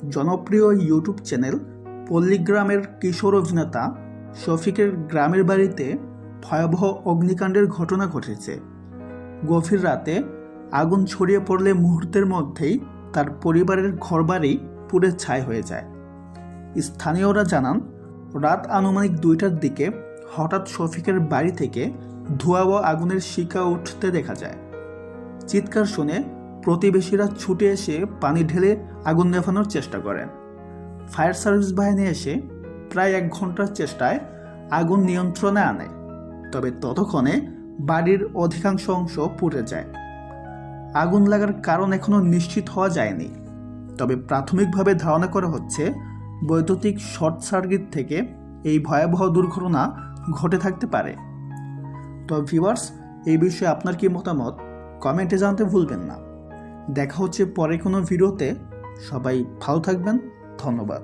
জনপ্রিয় YouTube channel পল্লীগ্রামের কিশোর অভিনেতা শফিকের গ্রামের বাড়িতে ভয়াবহ অগ্নিকাণ্ডের ঘটনা ঘটেছে। গভীর রাতে আগুন ছড়িয়ে পড়লে মুহূর্তের মধ্যেই তার পরিবারের ঘরবাড়ি পুড়ে ছাই হয়ে যায়। স্থানীয়রা জানান, রাত আনুমানিক 2টার দিকে হঠাৎ শফিকের বাড়ি থেকে ধোঁয়া ও আগুনের শিখা উঠতে দেখা যায়। চিৎকার শুনে প্রতিবেশীরা ছুটে এসে পানি ঢেলে আগুন নেভানোর চেষ্টা করেন। ফায়ার সার্ভিস বাহিনী এসে প্রায় 1 ঘন্টার চেষ্টায় আগুন নিয়ন্ত্রণে আনে, তবে ততক্ষণে বাড়ির অধিকাংশ অংশ পুড়ে যায়। আগুন লাগার কারণ এখনও নিশ্চিত হওয়া যায়নি, তবে প্রাথমিকভাবে ধারণা করা হচ্ছে বৈদ্যুতিক শর্ট সার্কিট থেকে এই ভয়াবহ দুর্ঘটনা ঘটে থাকতে পারে। তো ভিউয়ার্স, এই বিষয়ে আপনার কি মতামত কমেন্টে জানাতে ভুলবেন না। দেখা হচ্ছে পরে কোনো ভিডিওতে। সবাই ভালো থাকবেন। ধন্যবাদ।